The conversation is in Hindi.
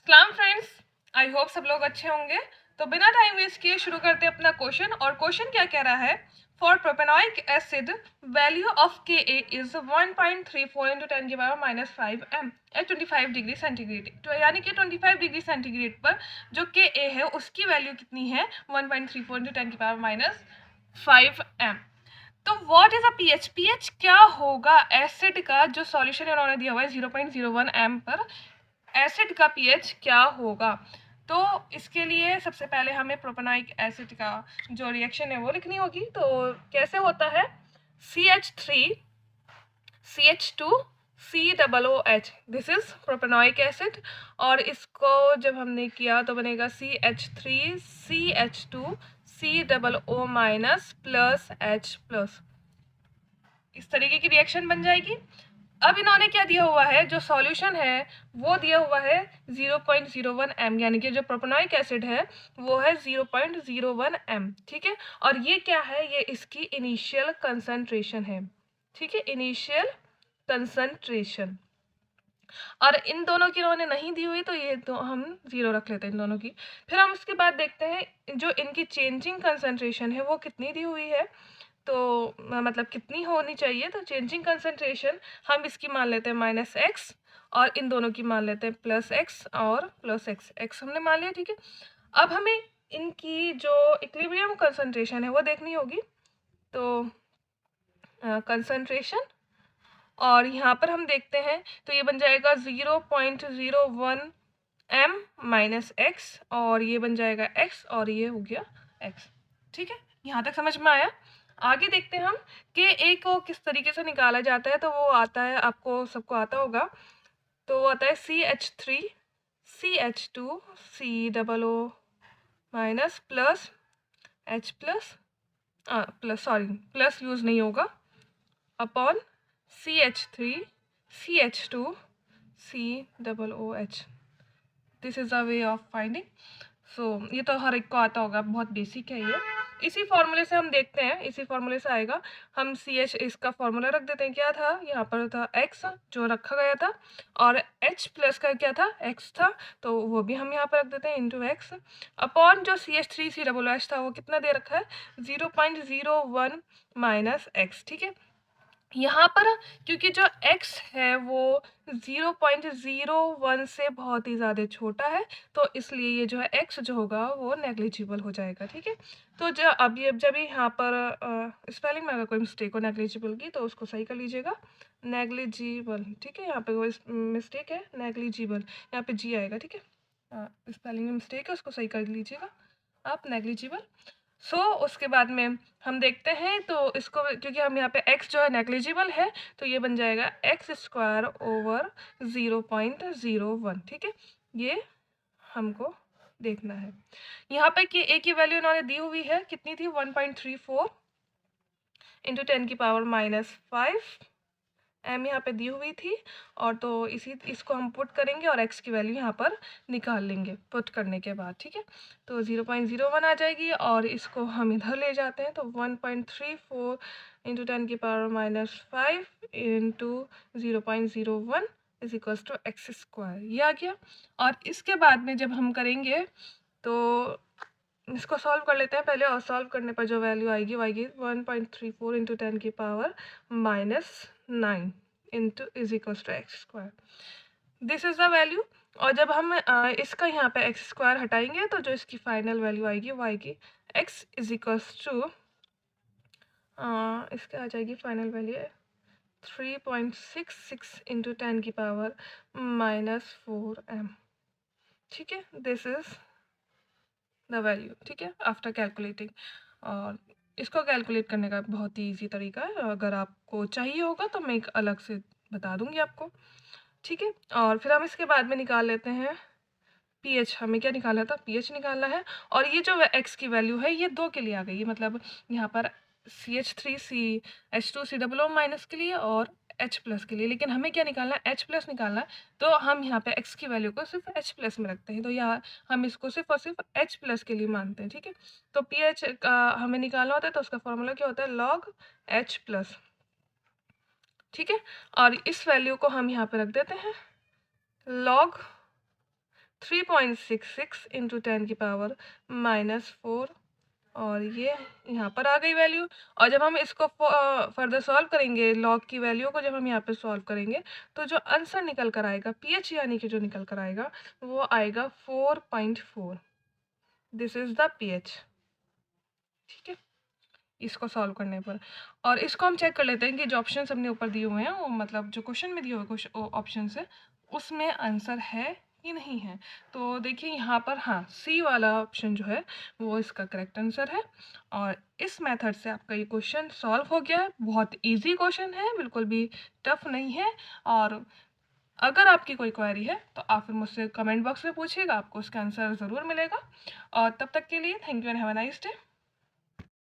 सलाम फ्रेंड्स, आई होप सब लोग अच्छे होंगे। तो बिना टाइम वेस्ट किए शुरू करते हैं अपना क्वेश्चन। और क्वेश्चन क्या कह रहा है, for propanoic acid value of K A is 1.34 into 10 की power -5 m at 25 degree centigrade. तो यानी कि 25 डिग्री सेंटीग्रेड पर जो के ए है उसकी वैल्यू कितनी है, 1.34 इंटू 10 की पावर -5 m। तो what is a pH, pH क्या होगा एसिड का, जो सॉल्यूशन उन्होंने दिया हुआ है 0.01 m पर, एसिड का पीएच क्या होगा। तो इसके लिए सबसे पहले हमें प्रोपेनॉइक एसिड का जो रिएक्शन है वो लिखनी होगी। तो कैसे होता है, CH3 CH2 COOH, this is propanoic acid. और इसको जब हमने किया तो बनेगा CH3 CH2 COO minus plus H plus, इस तरीके की रिएक्शन बन जाएगी। अब इन्होंने क्या दिया हुआ है, जो सॉल्यूशन है वो दिया हुआ है 0.01 m, यानी कि जो प्रोपेनॉइक एसिड है वो है 0.01 m। ठीक है, और ये क्या है, ये इसकी इनिशियल कंसंट्रेशन है। ठीक है, इनिशियल कंसंट्रेशन। और इन दोनों की इन्होंने नहीं दी हुई, तो ये तो हम 0 रख लेते हैं इन दोनों की। फिर हम उसके बाद देखते हैं जो इनकी चेंजिंग कंसंट्रेशन है वो कितनी दी हुई है। तो मतलब कितनी होनी चाहिए, तो चेंजिंग कंसंट्रेशन हम इसकी मान लेते हैं -x, और इन दोनों की मान लेते हैं +x और +x, x हमने मान लिया। ठीक है, अब हमें इनकी जो इक्विलिब्रियम कंसंट्रेशन है वो देखनी होगी। तो कंसंट्रेशन, और यहाँ पर हम देखते हैं तो ये बन जाएगा 0.01 m माइनस x, और ये बन जाएगा x, और ये हो गया x। ठीक है, यहाँ तक समझ में आया। आगे देखते हैं हम कि ए को किस तरीके से निकाला जाता है। तो वो आता है, आपको सबको आता होगा। तो वो आता है CH3 CH2 COO minus plus H plus, plus use नहीं होगा, upon CH3 CH2 COOH। This is a way of finding. So ये तो हर एक को आता होगा, बहुत बेसिक है ये। इसी फॉर्मूले से हम देखते हैं, इसी फॉर्मूले से आएगा। हम CH इसका फॉर्मूला रख देते हैं, क्या था यहाँ पर, था x जो रखा गया था, और H प्लस का क्या था, x था, तो वो भी हम यहाँ पर रख देते हैं इंटू x, अपॉन जो CH3 COOH था वो कितना दे रखा है, 0.01 माइनस x। ठीक है, यहाँ पर क्योंकि जो x है वो 0.01 से बहुत ही ज़्यादा छोटा है, तो इसलिए ये जो है x जो होगा वो नेग्लिजिबल हो जाएगा। ठीक है, तो जब यहाँ पर स्पेलिंग में अगर कोई मिस्टेक हो नेग्लिजिबल की, तो उसको सही कर लीजिएगा, नेग्लिजिबल। ठीक है, यहाँ पे कोई मिस्टेक है, नेग्लिजिबल, यहाँ पे जी आएगा। ठीक है, स्पेलिंग में मिस्टेक है, उसको सही कर लीजिएगा आप, नेग्लिजिबल। उसके बाद में हम देखते हैं, तो इसको क्योंकि हम यहाँ पे x जो है नेग्लिजिबल है, तो ये बन जाएगा x² ओवर 0.01। ठीक है, ये हमको देखना है। यहाँ पे कि a की वैल्यू इन्होंने दी हुई है, कितनी थी, 1.34 इंटू 10 की पावर -5 m यहाँ पे दी हुई थी। और तो इसको हम पुट करेंगे और x की वैल्यू यहाँ पर निकाल लेंगे पुट करने के बाद। ठीक है, तो 0.01 आ जाएगी, और इसको हम इधर ले जाते हैं, तो 1.34 इंटू 10 की power -5 into 0.01 is equals to x², ये आ गया। और इसके बाद में जब हम करेंगे तो इसको सॉल्व कर लेते हैं पहले, और सॉल्व करने पर जो वैल्यू आएगी वो आएगी 1.34 इंटू 10 की power -9 into is equals to x²। This is the value. और जब हम इसका यहाँ पे x² हटाएंगे, तो जो इसकी फाइनल वैल्यू आएगी वो आएगी x इज इक्वल्स टू, इसका आ जाएगी फाइनल वैल्यू 3.66 इंटू 10 की पावर -4m। ठीक है, दिस इज़ द वैल्यू। ठीक है, आफ्टर कैलकुलेटिंग। और इसको कैलकुलेट करने का बहुत ही ईजी तरीका है, अगर आपको चाहिए होगा तो मैं एक अलग से बता दूंगी आपको। ठीक है, और फिर हम इसके बाद में निकाल लेते हैं पीएच। हमें क्या निकालना था, पीएच निकालना है। और ये जो एक्स की वैल्यू है ये 2 के लिए आ गई, मतलब यहाँ पर CH3 CH2 COO माइनस के लिए और H प्लस के लिए। लेकिन हमें क्या निकालना है, H प्लस निकालना है, तो हम यहाँ पे x की वैल्यू को सिर्फ H प्लस में रखते हैं, तो यहाँ हम इसको सिर्फ और सिर्फ H प्लस के लिए मानते हैं। ठीक है, तो पीएच हमें निकालना होता है, तो उसका फॉर्मूला क्या होता है, log H प्लस। ठीक है, और इस वैल्यू को हम यहाँ पे रख देते हैं log 3.66 इंटू 10⁻⁻⁴, और ये यहाँ पर आ गई वैल्यू। और जब हम इसको फर्दर सॉल्व करेंगे, लॉग की वैल्यू को जब हम यहाँ पे सॉल्व करेंगे, तो जो आंसर निकल कर आएगा, पीएच यानी कि जो निकल कर आएगा, वो आएगा 4.4। This is the pH. ठीक है, इसको सॉल्व करने पर। और इसको हम चेक कर लेते हैं कि जो ऑप्शन हमने ऊपर दिए हुए हैं, वो मतलब जो क्वेश्चन में दिए हुए ऑप्शन है, उसमें आंसर है कि नहीं है। तो देखिए यहाँ पर, हाँ, सी वाला ऑप्शन जो है वो इसका करेक्ट आंसर है। और इस मेथड से आपका ये क्वेश्चन सॉल्व हो गया है। बहुत इजी क्वेश्चन है, बिल्कुल भी टफ नहीं है। और अगर आपकी कोई क्वेरी है तो आप फिर मुझसे कमेंट बॉक्स में पूछिएगा, आपको उसका आंसर ज़रूर मिलेगा। और तब तक के लिए thank you and have a nice day.